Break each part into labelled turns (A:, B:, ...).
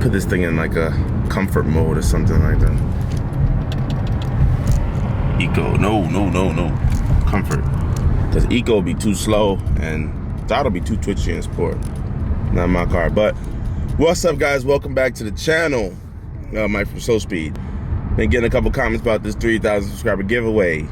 A: put this thing in like a comfort mode or something like that. Eco, no. Comfort. Because Eco will be too slow and that'll be too twitchy in sport. Not my car. But what's up, guys? Welcome back to the channel. Mike from Slow Speed. Been getting a couple comments about this 3,000 subscriber giveaway.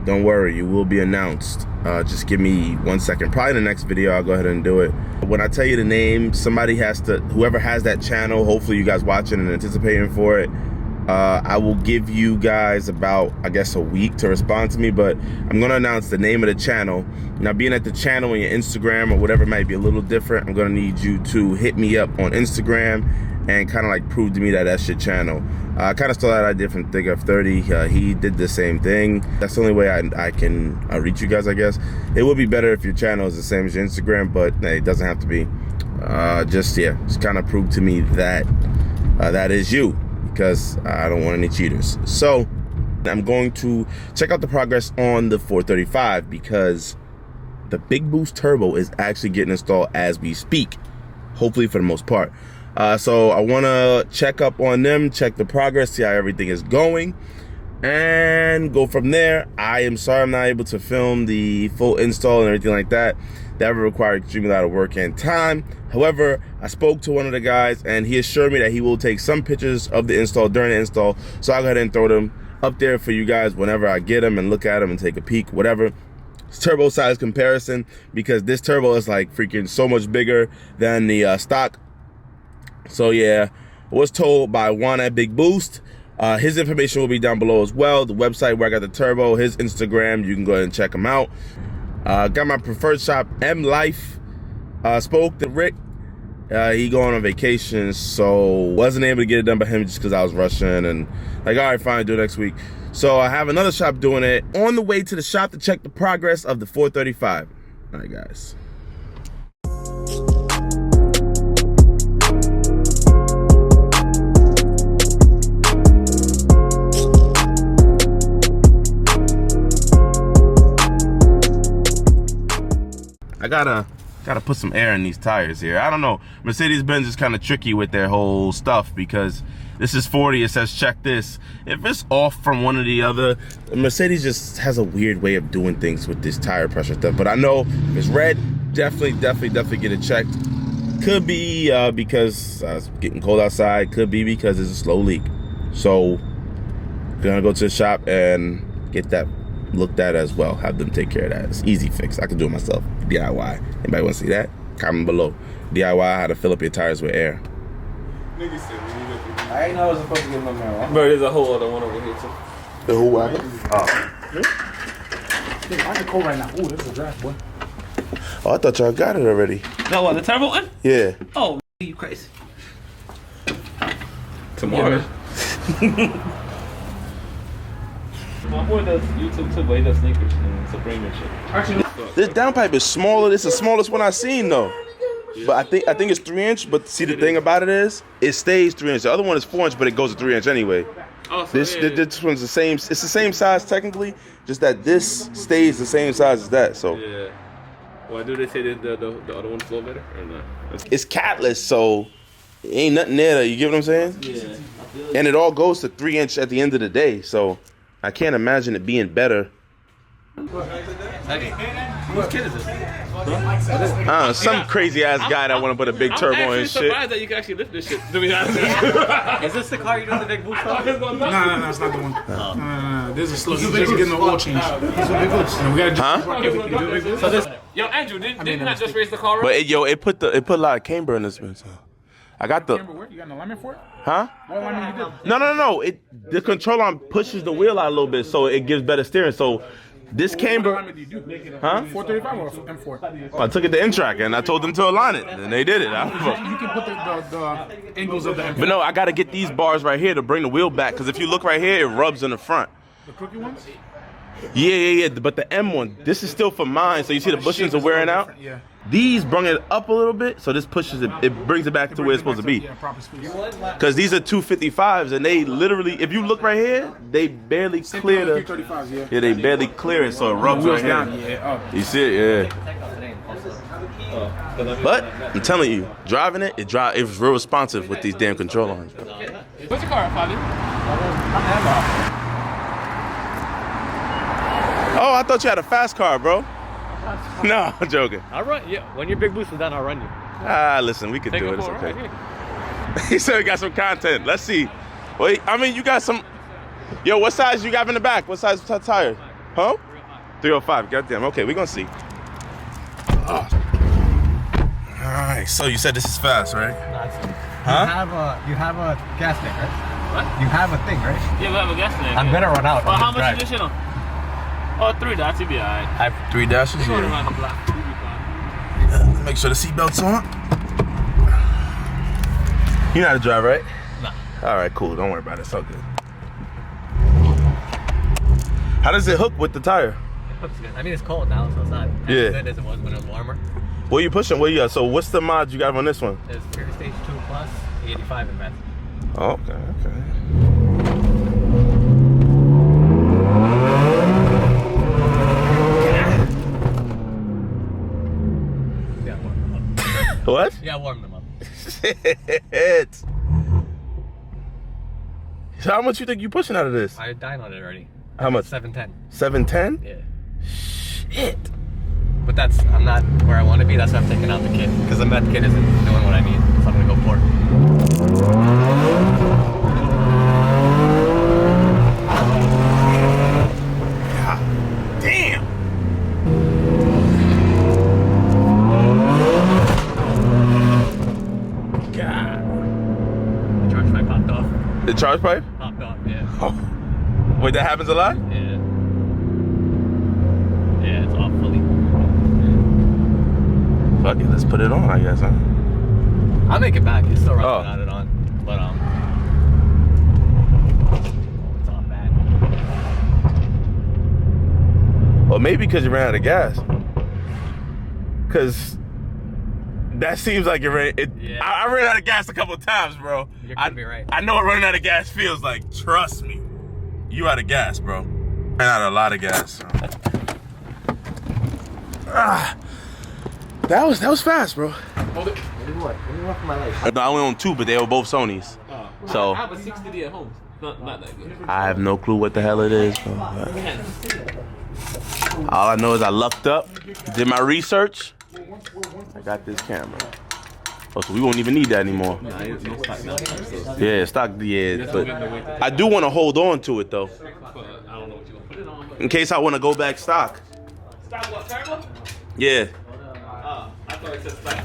A: Don't worry, you will be announced. Just give me 1 second. Probably in the next video, I'll go ahead and do it. When I tell you the name, somebody has to, whoever has that channel, hopefully you guys watching and anticipating for it, I will give you guys about, I guess, a week to respond to me, but I'm gonna announce the name of the channel. Now, being at the channel on your Instagram or whatever might be a little different, I'm gonna need you to hit me up on Instagram and kind of like prove to me that that's your channel. I kind of stole that idea from Think of 30. He did the same thing. That's the only way I can reach you guys, I guess. It would be better if your channel is the same as your Instagram, but hey, it doesn't have to be. Just kind of prove to me that that is you, because I don't want any cheaters. So I'm going to check out the progress on the 435 because the Big Boost Turbo is actually getting installed as we speak, hopefully for the most part. So I want to check up on them, check the progress, see how everything is going, and go from there. I am sorry I'm not able to film the full install and everything like that. That would require extremely lot of work and time. However, I spoke to one of the guys and he assured me that he will take some pictures of the install during the install. So I'll go ahead and throw them up there for you guys whenever I get them and look at them and take a peek, whatever. It's turbo size comparison, because this turbo is like freaking so much bigger than the stock. So yeah, I was told by Juan at Big Boost. His information will be down below as well. The website where I got the turbo, his Instagram, you can go ahead and check him out. Got my preferred shop, M Life. Spoke to Rick. He going on vacation, so wasn't able to get it done by him just because I was rushing and like, all right, fine, do it next week. So I have another shop doing it. On the way to the shop to check the progress of the 435. All right, guys. I gotta put some air in these tires here. I don't know, Mercedes-Benz is kind of tricky with their whole stuff because this is 40, it says check this. If it's off from one or the other, Mercedes just has a weird way of doing things with this tire pressure stuff. But I know if it's red, definitely get it checked. Could be because it's getting cold outside, could be because it's a slow leak. So gonna go to the shop and get that looked at as well, have them take care of that. It's easy fix, I can do it myself. DIY. Anybody want to see that? Comment below. DIY, how to fill up your tires with air.
B: I ain't know I was supposed to get no marijuana.
C: Bro, there's a whole other one over here too.
A: The whole wagon?
B: Oh. I'm cold right now. Ooh, this is a draft, boy.
A: Oh, I thought y'all got it already.
C: No, what, the turbo one?
A: Yeah.
C: Oh, you crazy. Tomorrow. My boy does YouTube too, but he does sneakers and Supreme and shit. Actually,
A: This downpipe is smaller. This is the smallest one I've seen though. But I think it's 3-inch. But see, the thing about it is, it stays 3-inch. The other one is 4-inch, but it goes to 3-inch anyway.
C: oh, so
A: This one's the same. It's the same size technically, just that this stays the same size as that. So
C: yeah. Well, do they say that the other one's a little better or not?
A: it's catless, so ain't nothing there. You get what I'm saying?
C: Yeah.
A: And it all goes to 3-inch at the end of the day. So I can't imagine it being better.
C: Whose kid is this?
A: Some crazy ass guy that want to put a big turbo
C: I'm
A: in
C: actually
A: shit.
C: surprised that you can actually lift this shit, to be honest.
B: Is this the car you're doing the Big Boost on?
D: No, it's not the one. No. This is slow. He's just getting the oil change. He's with Big Boost. We gotta
A: Huh?
C: So this, yo, Andrew, didn't you not just raise the car up?
A: But it put a lot of camber in this one. So I got the.
D: You got an alignment for it?
A: Huh?
D: What alignment you did?
A: No. The control arm pushes the wheel out a little bit, so it gives better steering. So this
D: What
A: camber,
D: alignment do you do?
A: huh?
D: 435 or M4?
A: I took it to N-Track and I told them to align it, and they did it.
D: You can put the angles of the M4.
A: But no, I got to get these bars right here to bring the wheel back, because if you look right here, it rubs in the front.
D: The crooked ones?
A: Yeah. But the M one, this is still for mine. So you see the bushings are wearing out.
D: Yeah.
A: These bring it up a little bit, so this pushes it. It brings it back to where it's supposed to be.
D: Yeah, proper speed.
A: Because these are 255s, and they literally, if you look right here, they barely clear the.
D: 335s, yeah.
A: Yeah, they barely clear it, so it rubs right
D: Wheels down,
A: here.
D: yeah.
A: You see it, yeah. But I'm telling you, driving it, it was real responsive with these damn control arms. Bro.
C: What's your car at, Fabi?
A: Oh, I thought you had a fast car, bro. No, I'm joking.
B: I'll run. Yeah, when your big boost is done, I'll run you.
A: Ah, listen, we could do it. It's okay. He said we got some content. Let's see. Wait, I mean, you got some. Yo, what size you got in the back? What size tire? Huh? 305. Goddamn. Okay, we're gonna see. All right. So you said this is fast, right?
B: Huh? You have a gas tank, right? What? You have a thing, right?
C: Yeah, we have a gas tank.
B: I'm gonna run out.
C: Well, how much is this shit on? Oh, 3 dots. You'll be alright.
A: I have 3 dashes here.
C: Around the block. You'll be fine.
A: Make sure the seatbelt's on. You know how to drive, right?
B: No.
A: All right, cool. Don't worry about it. It's all good. How does it hook with the tire?
B: It hooks good. I mean, it's cold now, so it's not as good as it was when it was warmer.
A: What are you pushing? What you got? So what's the mod you got on this one?
B: It's Pure Stage 2 Plus, 85 in math.
A: Oh, okay.
B: Yeah, warm them up.
A: What?
B: Yeah, warm them up.
A: Shit. So how much you think you pushing out of this?
B: I dined on it already.
A: How much?
B: 710.
A: 710?
B: Yeah.
A: Shit.
B: But I'm not where I want to be. That's why I'm taking out the kit. Because the meth kit isn't doing what I need. So I'm going to go for it.
A: God damn. God.
B: The charge pipe popped off.
A: The charge pipe?
B: Popped off, yeah.
A: Oh. Wait, that happens a lot?
B: Yeah. Yeah, it's off fully.
A: Fuck it, let's put it on, I guess, huh?
B: I'll make it back. It's still running without it on. But, it's all bad.
A: Well, maybe because you ran out of gas. Because that seems like it ran.
B: Yeah.
A: I ran out of gas a couple of times, bro.
B: You're gonna be right.
A: I know what running out of gas feels like. Trust me. You out of gas, bro. Ran out of a lot of gas. That was fast, bro.
B: Hold it. What do you want for my life?
A: No, I went on 2, but they were both Sonys. So
C: I have a 60D at home. Not that good.
A: I have no clue what the hell it is, bro. All I know is I lucked up, did my research. I got this camera. Oh, so we won't even need that anymore. Yeah, stock, yeah. But I do want to hold on to it, though. In case I want to go back stock.
C: Stop what, turbo?
A: Yeah.
C: I thought it said stop.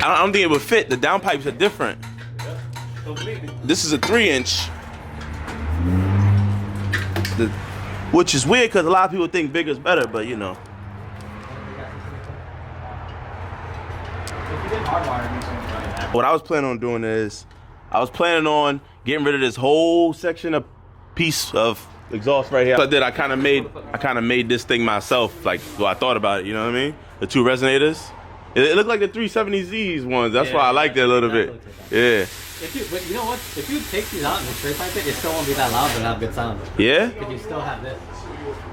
C: I
A: don't think it would fit. The downpipes are different. This is a 3-inch. Which is weird because a lot of people think bigger is better, but you know. What I was planning on doing is, I was planning on getting rid of this whole section of piece of exhaust right here. So I did. I kind of made this thing myself. Like, well, I thought about it. You know what I mean? The 2 resonators. It looked like the 370Z's ones. That's why I liked it a little bit. Yeah.
B: But you know what? If you take these out and straight pipe it still won't be that loud, but it'll have good sound.
A: Yeah?
B: Because you still have this.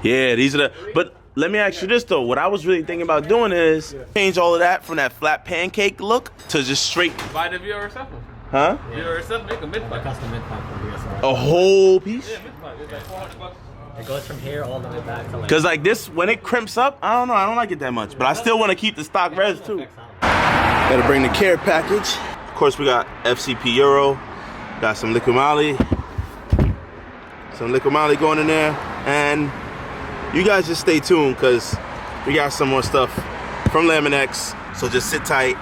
A: Yeah, these are the. But let me ask you this though. What I was really thinking about doing is change all of that from that flat pancake look to just straight.
C: Buy the viewer yourself.
A: Huh?
C: Viewer yourself, make a mid-pipe.
B: Custom mid-pipe for DSLR.
A: A whole piece?
C: Yeah, mid-pipe. It's like $400.
B: It goes from here all the way back to like.
A: Cause like this, when it crimps up, I don't know. I don't like it that much, but I still want to keep the stock res too. Gotta bring the care package. Of course, we got FCP Euro. Got some liquid moly. Some liquid moly going in there, and you guys just stay tuned because we got some more stuff from Laminex. So just sit tight.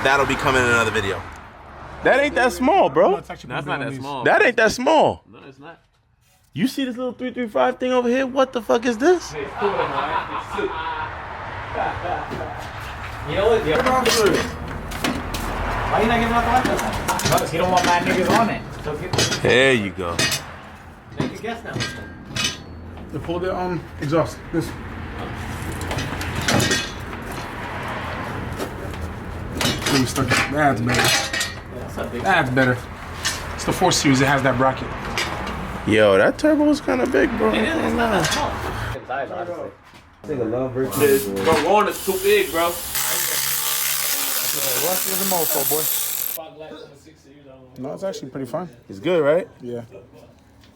A: That'll be coming in another video. That ain't that small, bro.
D: No, it's actually
C: That's not that small.
A: That ain't that small.
C: No, it's not.
A: You see this little 335 thing over here? What the fuck is this?
B: You know what? Why you not giving out the Wi-Fi? Because he don't want mad niggas on it. So
A: There you go.
B: make a guess now.
D: To pull the exhaust. This. Let me stuck it. That's better. That's better. It's the 4 Series. It has that bracket.
A: Yo, that turbo is kind of big, bro.
B: It is. It's not that small. Size, honestly.
C: Bro, Warren is too big, bro.
D: Rusty is a mofo, boy. No, it's actually pretty fun.
A: It's good, right?
D: Yeah.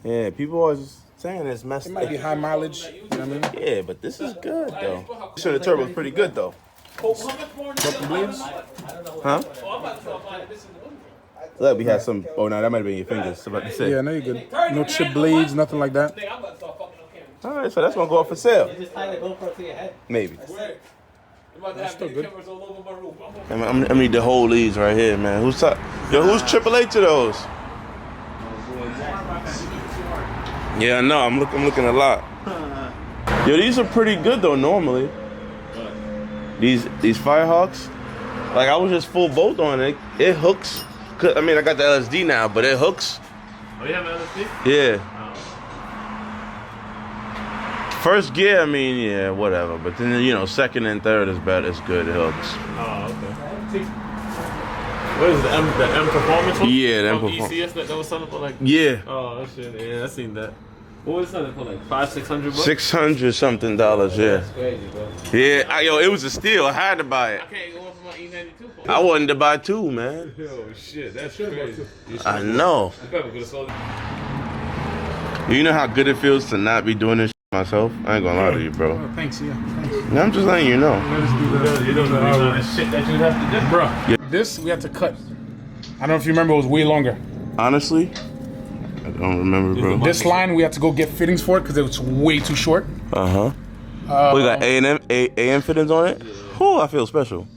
A: Yeah, people always saying it's messed
D: It
A: up.
D: might be high mileage. You know what I mean?
A: Yeah, but this is good though. Sure, the turbo's pretty good though.
D: Broken blades.
A: Huh? Look, we had some. Oh no, that might have been your fingers. I was about to say.
D: Yeah, no, you're good. No chip blades, nothing like that.
A: All right, so that's gonna go up for sale.
B: Just tie the GoPro to your head.
A: Maybe.
D: That's still good.
A: I'm gonna need the whole leads right here, man. Who's top? Yo, who's AAA to those? Yeah, I know. I'm looking a lot. Yo, these are pretty good though. Normally, these Firehawks, like I was just full bolt on it. It hooks. I mean, I got the LSD now, but it hooks.
C: Oh, you have LSD?
A: Yeah. First gear, I mean, yeah, whatever. But then, you know, second and third is better. It's good. It hooks.
C: Oh, okay. What is the M Performance one?
A: Yeah, the M
C: From
A: Performance.
C: ECS that was selling for like.
A: Yeah.
C: Oh, that shit. Yeah, I seen that. What was it selling for, like $500-600?
A: $600 something, yeah.
C: That's crazy, bro.
A: Yeah, yo, it was a steal. I had to buy it.
C: I can't go for my E92.
A: I wanted to buy two, man.
C: Yo, shit, that's crazy.
A: I know.
C: I probably could have sold it.
A: You know how good it feels to not be doing this shit myself? I ain't gonna lie to you, bro.
D: Oh, thanks, yeah. Thanks.
A: No, I'm just letting you know.
D: Let's do that.
C: You don't know the amount of shit that you have to do.
D: Bro,
A: Yeah.
D: this we had to cut. I don't know if you remember, it was way longer.
A: Honestly, I don't remember, bro.
D: This line we had to go get fittings for it because it was way too short.
A: We got A&M fittings on it? Oh, I feel special.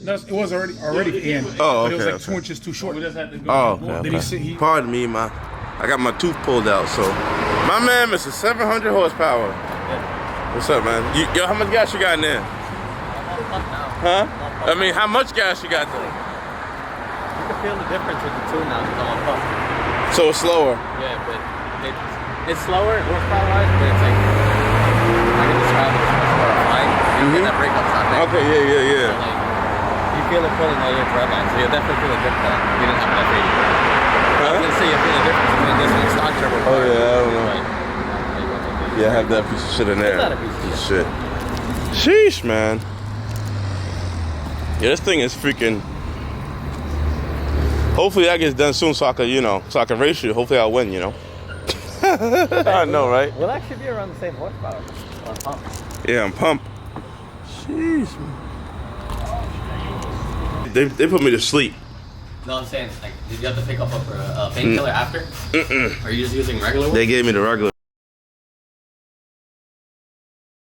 D: It was already in.
A: Oh,
D: But it was
A: okay,
D: like 2 inches too short.
C: We just had to go.
A: Oh,
D: Did he say
A: okay.
D: he-
A: Pardon me, I got my tooth pulled out, so. My man, Mr. 700 horsepower. What's up, man? Yo, how much gas you got in there? Huh? I mean, how much gas you got there?
B: You can feel the difference with the two now. It's all pump.
A: So it's slower.
B: Yeah, but it's slower horsepower-wise, but it's like I can describe it as much more refined. You don't get that breakup shot there.
A: Okay, yeah.
B: Like, you feel it pulling all your thread lines, so you'll definitely feel a difference. You didn't have an F80. I was gonna say you feel a difference between this and the stock turbo.
A: Oh yeah, I don't know.
B: Right.
A: Yeah, I have that piece of shit in there.
B: It's not a piece of
A: shit. Sheesh, man. Yeah, this thing is freaking. Hopefully that gets done soon, so I can race you. Hopefully I'll win, you know. I know, right?
B: We'll actually be around the same horsepower on pump.
A: Yeah, I'm pumped. Jeez, man. They put me to sleep.
B: No, I'm saying, like, did you have to pick up a painkiller after? Are you just using regular one?
A: They gave me the regular.